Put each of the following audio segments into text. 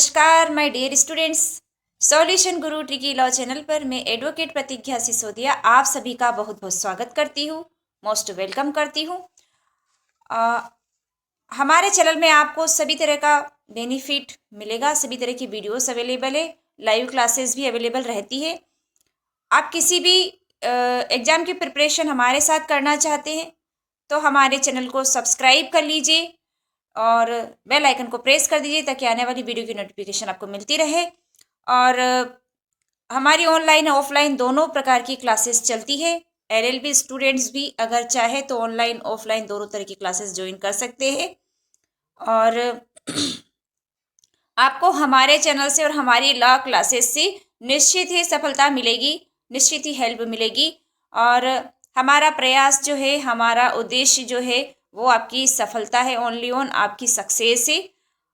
नमस्कार my dear students. Solution Guru tricky law channel पर मैं एडवोकेट प्रतिज्ञा सिसोदिया आप सभी का बहुत बहुत स्वागत करती हूँ, मोस्ट वेलकम करती हूँ। हमारे चैनल में आपको सभी तरह का बेनिफिट मिलेगा, सभी तरह की वीडियोस अवेलेबल है, लाइव क्लासेस भी अवेलेबल रहती है। आप किसी भी एग्ज़ाम की प्रिपरेशन हमारे साथ करना चाहते हैं तो हमारे चैनल को सब्सक्राइब कर लीजिए और बेल आइकन को प्रेस कर दीजिए ताकि आने वाली वीडियो की नोटिफिकेशन आपको मिलती रहे। और हमारी ऑनलाइन ऑफलाइन दोनों प्रकार की क्लासेस चलती है। एलएलबी स्टूडेंट्स भी अगर चाहे तो ऑनलाइन ऑफलाइन दोनों तरह की क्लासेस ज्वाइन कर सकते हैं। और आपको हमारे चैनल से और हमारी लॉ क्लासेस से निश्चित ही सफलता मिलेगी, निश्चित ही हेल्प मिलेगी। और हमारा प्रयास जो है, हमारा उद्देश्य जो है वो आपकी सफलता है, ओनली ऑन आपकी सक्सेस है।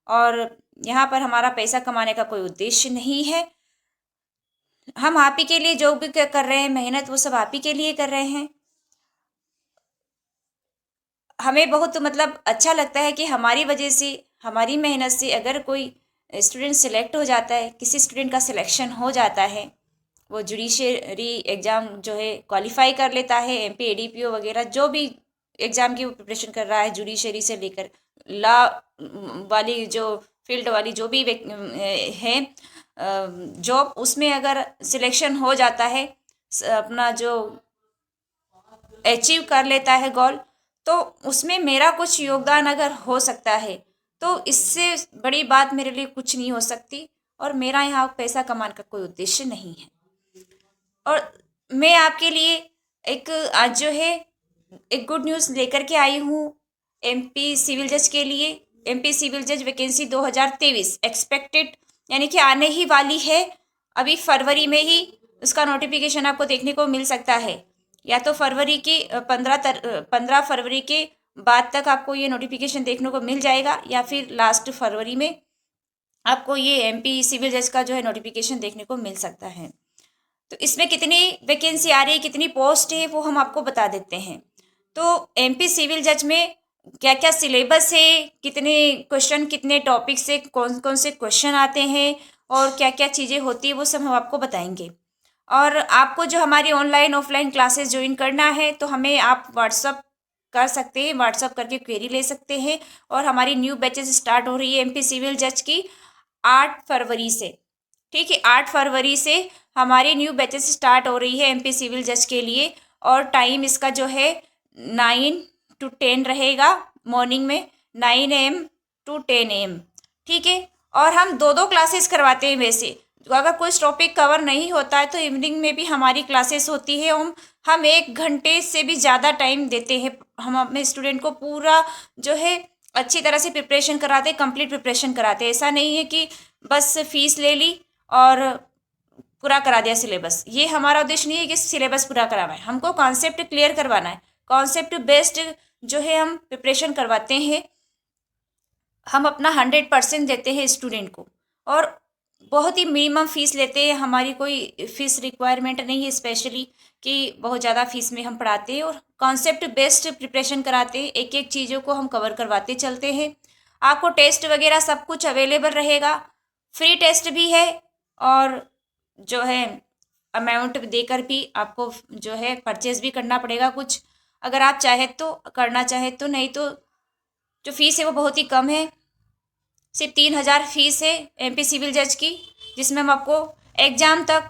और यहाँ पर हमारा पैसा कमाने का कोई उद्देश्य नहीं है। हम आप ही के लिए जो भी कर रहे हैं मेहनत, वो सब आप ही के लिए कर रहे हैं। हमें बहुत अच्छा लगता है कि हमारी वजह से, हमारी मेहनत से अगर कोई स्टूडेंट सिलेक्ट हो जाता है, किसी स्टूडेंट का सिलेक्शन हो जाता है, वो जुडिशरी एग्ज़ाम जो है क्वालिफाई कर लेता है, एमपी एडीपीओ वगैरह जो भी एग्ज़ाम की वो प्रिपरेशन कर रहा है, जुडिशरी से लेकर लॉ वाली जो फील्ड वाली जो भी है जॉब, उसमें अगर सिलेक्शन हो जाता है, अपना जो अचीव कर लेता है गोल, तो उसमें मेरा कुछ योगदान अगर हो सकता है तो इससे बड़ी बात मेरे लिए कुछ नहीं हो सकती। और मेरा यहाँ पैसा कमाने का कोई उद्देश्य नहीं है। और मैं आपके लिए एक आज जो है एक गुड न्यूज़ लेकर के आई हूँ एमपी सिविल जज के लिए। एमपी सिविल जज वैकेंसी 2023 एक्सपेक्टेड, यानी कि आने ही वाली है। अभी फरवरी में ही उसका नोटिफिकेशन आपको देखने को मिल सकता है, या तो फरवरी की 15 फरवरी के बाद तक आपको ये नोटिफिकेशन देखने को मिल जाएगा, या फिर लास्ट फरवरी में आपको ये एमपी सिविल जज का जो है नोटिफिकेशन देखने को मिल सकता है। तो इसमें कितनी वैकेंसी आ रही है, कितनी पोस्ट है, वो हम आपको बता देते हैं। तो एमपी सिविल जज में क्या क्या सिलेबस है, कितने क्वेश्चन, कितने टॉपिक से कौन कौन से क्वेश्चन आते हैं और क्या क्या चीज़ें होती है, वो सब हम आपको बताएंगे। और आपको जो हमारी ऑनलाइन ऑफलाइन क्लासेस ज्वाइन करना है तो हमें आप व्हाट्सअप कर सकते हैं, व्हाट्सअप करके क्वेरी ले सकते हैं। और हमारी न्यू बैचेस स्टार्ट हो रही है एमपी सिविल जज की 8 फरवरी से। ठीक है, 8 फरवरी से हमारी न्यू बैचेस स्टार्ट हो रही है एमपी सिविल जज के लिए। और टाइम इसका जो है 9 to 10 रहेगा, मॉर्निंग में 9 AM to 10 AM। ठीक है, और हम दो दो क्लासेस करवाते हैं। वैसे अगर कोई टॉपिक कवर नहीं होता है तो इवनिंग में भी हमारी क्लासेस होती है। हम 1 घंटे से भी ज़्यादा टाइम देते हैं। हम अपने स्टूडेंट को पूरा जो है अच्छी तरह से प्रिपरेशन कराते हैं, कंप्लीट प्रिपरेशन कराते हैं। ऐसा नहीं है कि बस फीस ले ली और पूरा करा दिया सिलेबस। ये हमारा उद्देश्य नहीं है कि सिलेबस पूरा कराना है, हमको कॉन्सेप्ट क्लियर करवाना है। कॉन्सेप्ट बेस्ड जो है हम प्रिपरेशन करवाते हैं। हम अपना 100% देते हैं स्टूडेंट को, और बहुत ही मिनिमम फीस लेते हैं। हमारी कोई फीस रिक्वायरमेंट नहीं है स्पेशली कि बहुत ज़्यादा फीस में हम पढ़ाते हैं। और कॉन्सेप्ट बेस्ड प्रिपरेशन कराते हैं, एक एक चीज़ों को हम कवर करवाते चलते हैं। आपको टेस्ट वगैरह सब कुछ अवेलेबल रहेगा, फ्री टेस्ट भी है। और जो है अमाउंट देकर भी आपको जो है परचेज भी करना पड़ेगा कुछ, अगर आप चाहे तो करना चाहे तो। नहीं तो जो फीस है वो बहुत ही कम है, सिर्फ 3,000 फीस है एमपी सिविल जज की, जिसमें हम आपको एग्ज़ाम तक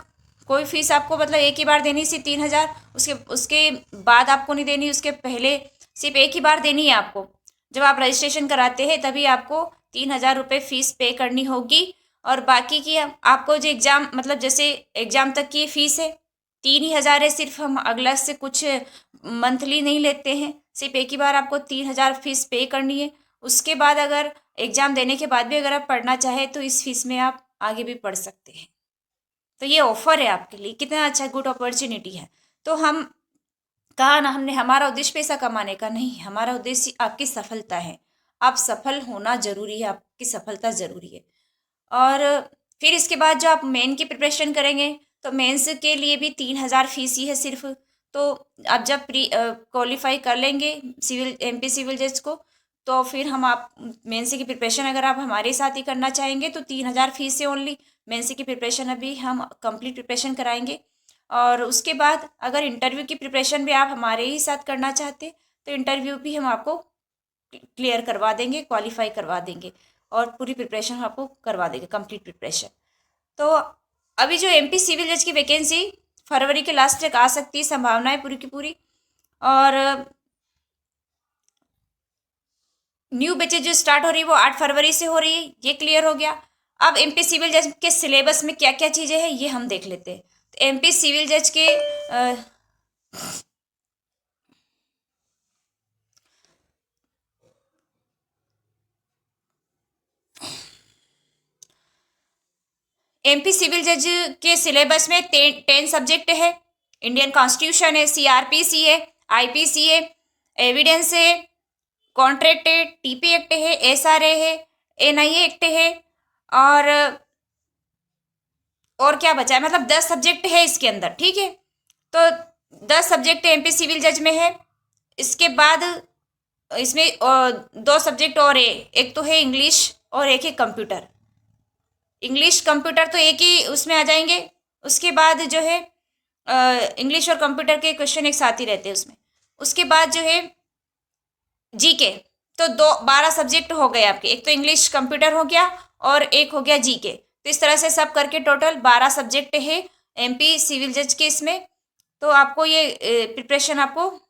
कोई फीस आपको एक ही बार देनी, सिर्फ 3,000। उसके उसके बाद आपको नहीं देनी, उसके पहले सिर्फ एक ही बार देनी है आपको। जब आप रजिस्ट्रेशन कराते हैं तभी आपको 3,000 रुपये फ़ीस पे करनी होगी। और बाकी की आपको जो एग्ज़ाम जैसे एग्ज़ाम तक की फ़ीस है 3,000 है सिर्फ। हम अगला से कुछ मंथली नहीं लेते हैं, सिर्फ एक ही बार आपको 3,000 फीस पे करनी है। उसके बाद अगर एग्ज़ाम देने के बाद भी अगर आप पढ़ना चाहें तो इस फीस में आप आगे भी पढ़ सकते हैं। तो ये ऑफ़र है आपके लिए, कितना अच्छा गुड अपॉर्चुनिटी है। तो हम कहा ना हमने, हमारा उद्देश्य पैसा कमाने का नहीं, हमारा उद्देश्य आपकी सफलता है। आप सफल होना ज़रूरी है, आपकी सफलता ज़रूरी है। और फिर इसके बाद जो आप मेन की प्रिपरेशन करेंगे तो मेंस के लिए भी 3,000 फीस ही है सिर्फ। तो आप जब प्री क्वालिफाई कर लेंगे सिविल एमपी सिविल जज को तो फिर हम आप मेंस की प्रिपरेशन अगर आप हमारे साथ ही करना चाहेंगे तो 3,000 फीस है ओनली। मेंस की प्रिपरेशन अभी हम कंप्लीट प्रिपरेशन कराएंगे। और उसके बाद अगर इंटरव्यू की प्रिपरेशन भी आप हमारे ही साथ करना चाहते तो इंटरव्यू भी हम आपको क्लियर करवा देंगे, क्वालिफाई करवा देंगे और पूरी प्रिपरेशन हम आपको करवा देंगे, कंप्लीट प्रिपरेशन। तो अभी जो एमपी सिविल जज की वैकेंसी फरवरी के लास्ट तक आ सकती है, संभावना है पूरी की पूरी। और न्यू बैचेज जो स्टार्ट हो रही है वो 8 फरवरी से हो रही है, ये क्लियर हो गया। अब एमपी सिविल जज के सिलेबस में क्या क्या चीज़ें हैं ये हम देख लेते हैं। तो एमपी सिविल जज के एमपी सिविल जज के सिलेबस में 10 सब्जेक्ट है। इंडियन कॉन्स्टिट्यूशन है, सीआरपीसी है, आईपीसी है, एविडेंस है, कॉन्ट्रैक्ट है, टीपी एक्ट है, एसआरए है, एनआईए एक्ट है। और क्या बचा है, मतलब 10 सब्जेक्ट है इसके अंदर, ठीक है। तो 10 सब्जेक्ट एमपी सिविल जज में है। इसके बाद इसमें 2 सब्जेक्ट और है, एक तो है इंग्लिश और एक है कंप्यूटर। इंग्लिश कंप्यूटर तो एक ही उसमें आ जाएंगे। उसके बाद जो है इंग्लिश और कंप्यूटर के क्वेश्चन एक साथ ही रहते हैं उसमें। उसके बाद जो है जीके, तो 12 सब्जेक्ट हो गए आपके, एक तो इंग्लिश कंप्यूटर हो गया और एक हो गया जीके। तो इस तरह से सब करके टोटल 12 सब्जेक्ट है एमपी सिविल जज के इसमें। तो आपको ये प्रिपरेशन आपको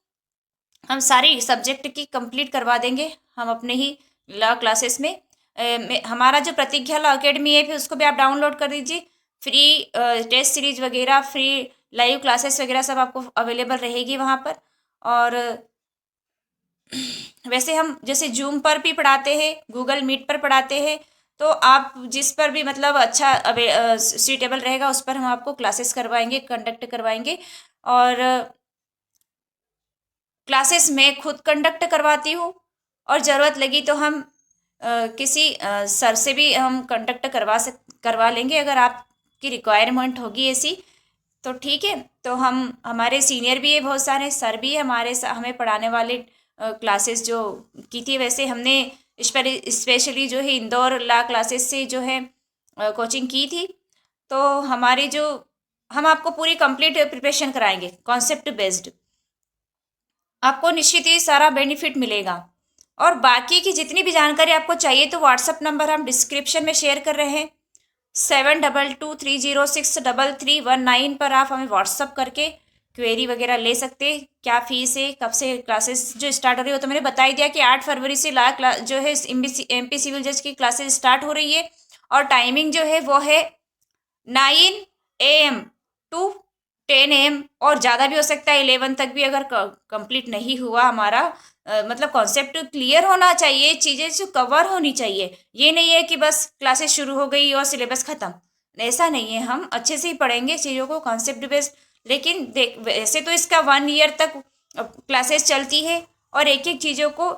हम सारी सब्जेक्ट की कंप्लीट करवा देंगे हम अपने ही लॉ क्लासेस में। हमारा जो प्रतिज्ञा लॉ अकेडमी है फिर उसको भी आप डाउनलोड कर दीजिए। फ्री टेस्ट सीरीज वगैरह, फ्री लाइव क्लासेस वगैरह सब आपको अवेलेबल रहेगी वहाँ पर। और वैसे हम जैसे जूम पर भी पढ़ाते हैं, गूगल मीट पर पढ़ाते हैं, तो आप जिस पर भी मतलब अच्छा सूटेबल रहेगा उस पर हम आपको क्लासेस करवाएंगे, कंडक्ट करवाएंगे। और क्लासेस मैं खुद कंडक्ट करवाती हूँ और ज़रूरत लगी तो हम किसी सर से भी हम कंडक्ट करवा लेंगे अगर आपकी रिक्वायरमेंट होगी ऐसी तो ठीक है। तो हम हमारे सीनियर भी है, बहुत सारे सर भी है हमारे हमें पढ़ाने वाले क्लासेस जो की थी। वैसे हमने स्पेशली जो है इंदौर लॉ क्लासेस से जो है कोचिंग की थी। तो हमारे जो हम आपको पूरी कंप्लीट प्रिपरेशन कराएंगे कॉन्सेप्ट बेस्ड, आपको निश्चित ही सारा बेनिफिट मिलेगा। और बाकी की जितनी भी जानकारी आपको चाहिए तो व्हाट्सअप नंबर हम डिस्क्रिप्शन में शेयर कर रहे हैं, 7223063319 पर आप हमें व्हाट्सअप करके क्वेरी वगैरह ले सकते हैं। क्या फ़ीस है, कब से क्लासेस जो स्टार्ट हो रही है, वो तो मैंने बता ही दिया कि 8 फरवरी से जो है एमपी सिविल जज की क्लासेस स्टार्ट हो रही है। और टाइमिंग जो है वो है 9 AM टू 10 AM, और ज़्यादा भी हो सकता है 11 तक भी अगर कंप्लीट नहीं हुआ हमारा। मतलब कॉन्सेप्ट क्लियर होना चाहिए, चीज़ें जो कवर होनी चाहिए। ये नहीं है कि बस क्लासेस शुरू हो गई और सिलेबस ख़त्म, ऐसा नहीं है। हम अच्छे से ही पढ़ेंगे चीज़ों को कॉन्सेप्ट बेस्ड। लेकिन देख वैसे तो इसका 1 ईयर तक क्लासेस चलती है और एक एक चीज़ों को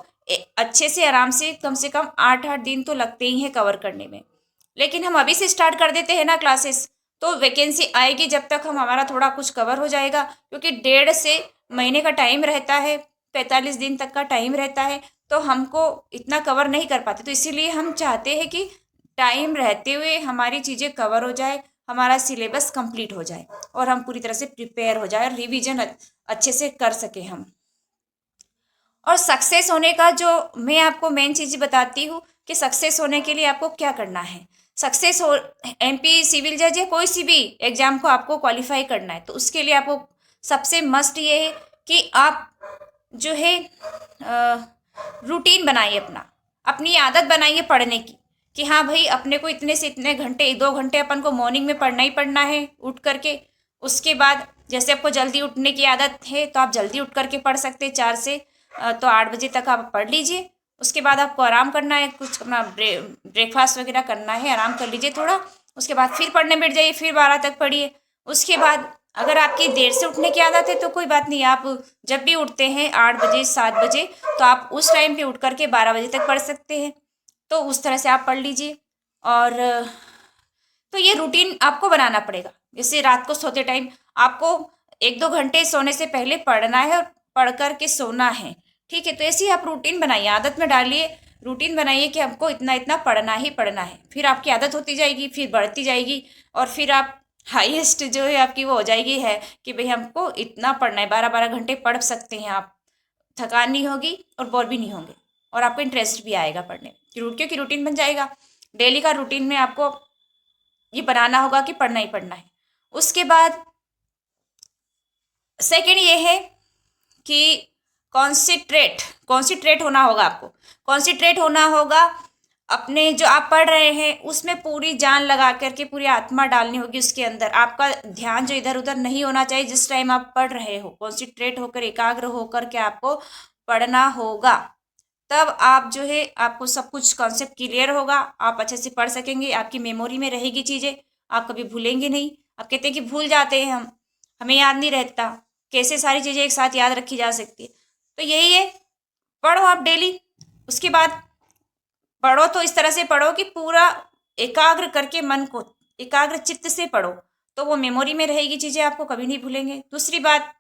अच्छे से आराम से कम 8-8 दिन तो लगते ही हैं कवर करने में। लेकिन हम अभी से स्टार्ट कर देते हैं ना क्लासेस, तो वैकेंसी आएगी जब तक हम हमारा थोड़ा कुछ कवर हो जाएगा, क्योंकि 1.5 से महीने का टाइम रहता है, 45 दिन तक का टाइम रहता है। तो हमको इतना कवर नहीं कर पाते, तो इसीलिए हम चाहते हैं कि टाइम रहते हुए हमारी चीज़ें कवर हो जाए, हमारा सिलेबस कंप्लीट हो जाए और हम पूरी तरह से प्रिपेयर हो जाए और रिवीजन अच्छे से कर सकें हम। और सक्सेस होने का जो मैं आपको मेन चीज़ बताती हूँ कि सक्सेस होने के लिए आपको क्या करना है। सक्सेस हो एमपी सिविल जज या कोई सी भी एग्जाम को आपको क्वालिफाई करना है तो उसके लिए आपको सबसे मस्ट ये है कि आप जो है रूटीन बनाइए, अपनी आदत बनाइए पढ़ने की, कि हाँ भाई अपने को इतने से इतने घंटे 2 घंटे अपन को मॉर्निंग में पढ़ना ही पढ़ना है उठ करके। उसके बाद जैसे आपको जल्दी उठने की आदत है तो आप जल्दी उठ करके पढ़ सकते हैं, 4 से तो 8 बजे तक आप पढ़ लीजिए। उसके बाद आपको आराम करना है, कुछ अपना ब्रेकफास्ट वगैरह करना है, आराम कर लीजिए थोड़ा। उसके बाद फिर पढ़ने बैठ जाइए, फिर 12 तक पढ़िए। उसके बाद अगर आपकी देर से उठने की आदत है तो कोई बात नहीं, आप जब भी उठते हैं 8 बजे 7 बजे तो आप उस टाइम पे उठ करके 12 बजे तक पढ़ सकते हैं। तो उस तरह से आप पढ़ लीजिए। और तो ये रूटीन आपको बनाना पड़ेगा। जैसे रात को सोते टाइम आपको 1-2 घंटे सोने से पहले पढ़ना है और पढ़ कर के सोना है। ठीक है, तो ऐसे ही आप रूटीन बनाइए, आदत में डालिए, रूटीन बनाइए कि हमको इतना इतना पढ़ना ही पढ़ना है। फिर आपकी आदत होती जाएगी, फिर बढ़ती जाएगी, और फिर आप हाईएस्ट जो है आपकी वो हो जाएगी है कि भाई हमको इतना पढ़ना है, 12-12 घंटे पढ़ सकते हैं आप। थकान नहीं होगी और बोर भी नहीं होंगे, और आपको इंटरेस्ट भी आएगा पढ़ने में, क्योंकि रूटीन बन जाएगा। डेली का रूटीन में आपको ये बनाना होगा कि पढ़ना ही पढ़ना है। उसके बाद सेकंड ये है कि कॉन्सेंट्रेट होना होगा आपको। कॉन्सेंट्रेट होना होगा अपने जो आप पढ़ रहे हैं उसमें, पूरी जान लगा करके पूरी आत्मा डालनी होगी उसके अंदर। आपका ध्यान जो इधर उधर नहीं होना चाहिए जिस टाइम आप पढ़ रहे हो। कॉन्सेंट्रेट होकर, एकाग्र होकर के आपको पढ़ना होगा, तब आप जो है आपको सब कुछ कॉन्सेप्ट क्लियर होगा, आप अच्छे से पढ़ सकेंगे, आपकी मेमोरी में रहेगी चीज़ें, आप कभी भूलेंगे नहीं। आप कहते हैं कि भूल जाते हैं हम, हमें याद नहीं रहता, कैसे सारी चीज़ें एक साथ याद रखी जा सकती है। तो यही है, पढ़ो आप डेली। उसके बाद पढ़ो तो इस तरह से पढ़ो कि पूरा एकाग्र करके, मन को एकाग्र चित्त से पढ़ो, तो वो मेमोरी में रहेगी चीज़ें, आपको कभी नहीं भूलेंगे। दूसरी बात,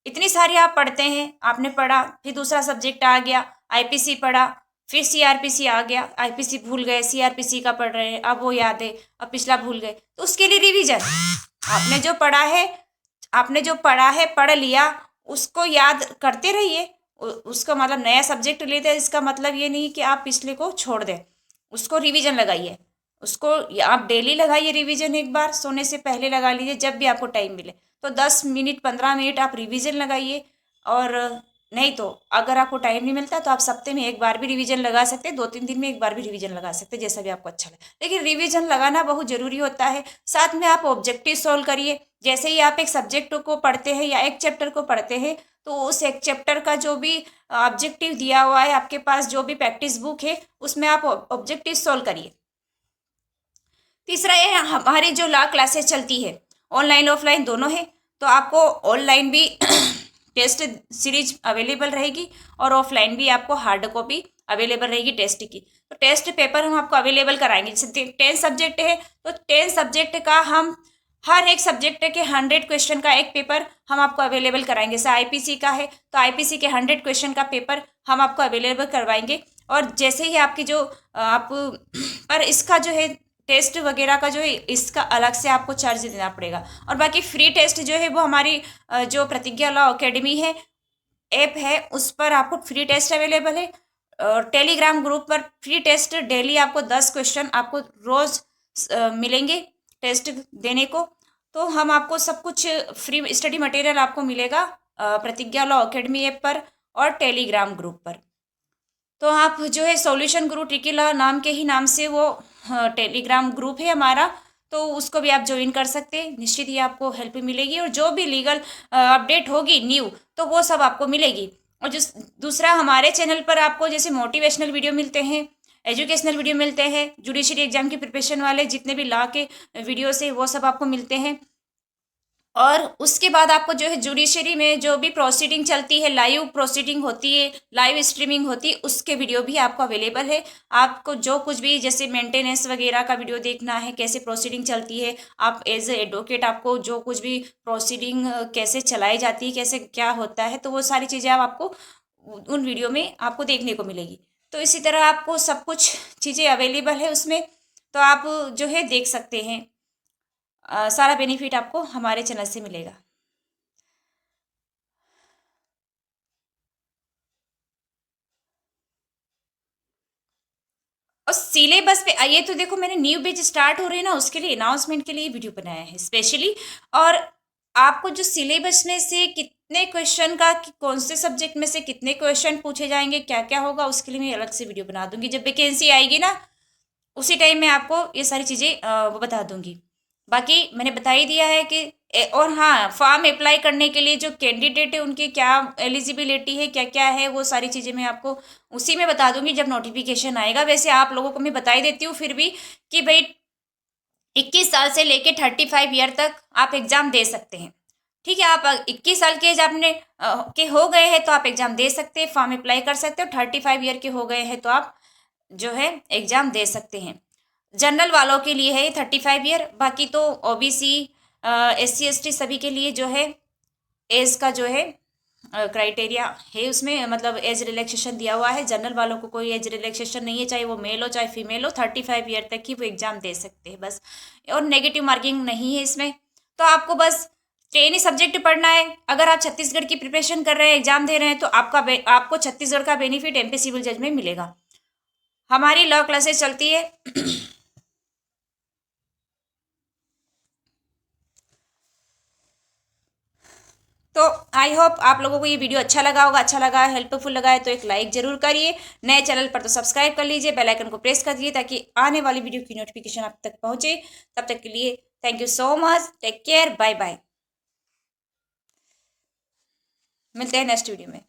इतनी सारी आप पढ़ते हैं, आपने पढ़ा, फिर दूसरा सब्जेक्ट आ गया, आईपीसी पढ़ा, फिर सीआरपीसी आ गया, आईपीसी भूल गए, सीआरपीसी का पढ़ रहे हैं, अब वो याद है, अब पिछला भूल गए, तो उसके लिए रिवीजन। आपने जो पढ़ा है, पढ़ लिया, उसको याद करते रहिए। उसका मतलब नया सब्जेक्ट लेते हैं, इसका मतलब ये नहीं कि आप पिछले को छोड़ दें, उसको रिवीजन लगाइए। उसको आप डेली लगाइए रिवीजन, एक बार सोने से पहले लगा लीजिए, जब भी आपको टाइम मिले तो 10 मिनट 15 मिनट आप रिवीजन लगाइए। और नहीं तो अगर आपको टाइम नहीं मिलता तो आप सप्ते में एक बार भी रिवीजन लगा सकते हैं, 2-3 दिन में एक बार भी रिवीजन लगा सकते हैं, जैसा भी आपको अच्छा लगे। लेकिन रिवीजन लगाना बहुत जरूरी होता है। साथ में आप ऑब्जेक्टिव सोल्व करिए। जैसे ही आप एक सब्जेक्ट को पढ़ते हैं या एक चैप्टर को पढ़ते हैं, तो उस एक चैप्टर का जो भी ऑब्जेक्टिव दिया हुआ है आपके पास, जो भी प्रैक्टिस बुक है, उसमें आप ऑब्जेक्टिव सोल्व करिए। तीसरा ये, हमारी जो ला क्लासेस चलती है, ऑनलाइन ऑफलाइन दोनों है, तो आपको ऑनलाइन भी टेस्ट सीरीज अवेलेबल रहेगी, और ऑफलाइन भी आपको हार्ड कॉपी अवेलेबल रहेगी टेस्ट की। तो टेस्ट पेपर हम आपको अवेलेबल कराएंगे। जैसे 10 सब्जेक्ट है, तो 10 सब्जेक्ट का हम हर एक सब्जेक्ट के 100 क्वेश्चन का एक पेपर हम आपको अवेलेबल कराएंगे। जैसे आईपीसी का है, तो आईपीसी के 100 क्वेश्चन का पेपर हम आपको अवेलेबल करवाएंगे। और जैसे ही आपकी जो आप पर इसका जो है टेस्ट वगैरह का जो है, इसका अलग से आपको चार्ज देना पड़ेगा। और बाकी फ्री टेस्ट जो है वो हमारी जो प्रतिज्ञा लॉ एकेडमी है, ऐप है, उस पर आपको फ्री टेस्ट अवेलेबल है। और टेलीग्राम ग्रुप पर फ्री टेस्ट डेली आपको 10 क्वेश्चन आपको रोज मिलेंगे टेस्ट देने को। तो हम आपको सब कुछ फ्री स्टडी मटेरियल आपको मिलेगा प्रतिज्ञा लॉ एकेडमी ऐप पर और टेलीग्राम ग्रुप पर। तो आप जो है सॉल्यूशन गुरु टिकिला नाम के ही नाम से वो टेलीग्राम ग्रुप है हमारा, तो उसको भी आप ज्वाइन कर सकते हैं। निश्चित ही आपको हेल्प मिलेगी, और जो भी लीगल अपडेट होगी न्यू, तो वो सब आपको मिलेगी। और जो दूसरा, हमारे चैनल पर आपको जैसे मोटिवेशनल वीडियो मिलते हैं, एजुकेशनल वीडियो मिलते हैं, जुडिशरी एग्जाम की प्रिपरेशन वाले जितने भी लॉ के वीडियोस है वो सब आपको मिलते हैं। और उसके बाद आपको जो है जुडिशरी में जो भी प्रोसीडिंग चलती है, लाइव प्रोसीडिंग होती है, लाइव स्ट्रीमिंग होती है, उसके वीडियो भी आपको अवेलेबल है। आपको जो कुछ भी जैसे मेंटेनेंस वगैरह का वीडियो देखना है, कैसे प्रोसीडिंग चलती है, आप एज ए एडवोकेट आपको जो कुछ भी प्रोसीडिंग कैसे चलाई जाती है, कैसे क्या होता है, तो वो सारी चीज़ें आपको उन वीडियो में आपको देखने को मिलेगी। तो इसी तरह आपको सब कुछ चीज़ें अवेलेबल है उसमें, तो आप जो है देख सकते हैं। सारा बेनिफिट आपको हमारे चैनल से मिलेगा। और सिलेबस पे आइए, तो देखो मैंने न्यू बैच स्टार्ट हो रही है ना, उसके लिए अनाउंसमेंट के लिए वीडियो बनाया है स्पेशली। और आपको जो सिलेबस में से कितने क्वेश्चन का, कौन से सब्जेक्ट में से कितने क्वेश्चन पूछे जाएंगे, क्या क्या होगा, उसके लिए मैं अलग से वीडियो बना दूंगी। जब वैकेंसी आएगी ना, उसी टाइम मैं आपको ये सारी चीज़ें वो बता दूंगी। बाकी मैंने बता ही दिया है कि और हाँ, फॉर्म अप्लाई करने के लिए जो कैंडिडेट है उनकी क्या एलिजिबिलिटी है, क्या क्या है, वो सारी चीज़ें मैं आपको उसी में बता दूंगी जब नोटिफिकेशन आएगा। वैसे आप लोगों को मैं बता ही देती हूँ फिर भी कि भाई 21 साल से लेके 35 ईयर तक आप एग्ज़ाम दे सकते हैं। ठीक है, आप 21 साल के एज आपने के हो गए हैं तो आप एग्ज़ाम दे सकते हैं, फॉर्म अप्लाई कर सकते हो। 35 ईयर के हो गए हैं तो आप जो है एग्ज़ाम दे सकते हैं। जनरल वालों के लिए है 35 ईयर, बाकी तो ओबीसी SC ST सभी के लिए जो है एज का जो है क्राइटेरिया है उसमें, मतलब एज रिलैक्सेशन दिया हुआ है। जनरल वालों को कोई एज रिलैक्सेशन नहीं है, चाहे वो मेल हो चाहे फीमेल हो, 35 ईयर तक ही वो एग्ज़ाम दे सकते हैं बस। और नेगेटिव मार्किंग नहीं है इसमें। तो आपको बस 10 ही सब्जेक्ट पढ़ना है। अगर आप छत्तीसगढ़ की प्रिपरेशन कर रहे हैं, एग्जाम दे रहे हैं, तो आपको छत्तीसगढ़ का बेनिफिट एमपी सिविल जज में मिलेगा। हमारी लॉ क्लासेस चलती है तो आई होप आप लोगों को ये वीडियो अच्छा लगा होगा। अच्छा लगा, हेल्पफुल लगा है तो एक लाइक जरूर करिए। नए चैनल पर तो सब्सक्राइब कर लीजिए, बेल आइकन को प्रेस कर दीजिए ताकि आने वाली वीडियो की नोटिफिकेशन आप तक पहुंचे। तब तक के लिए thank you so much, take care, bye bye. मिलते हैं नेक्स्ट वीडियो में।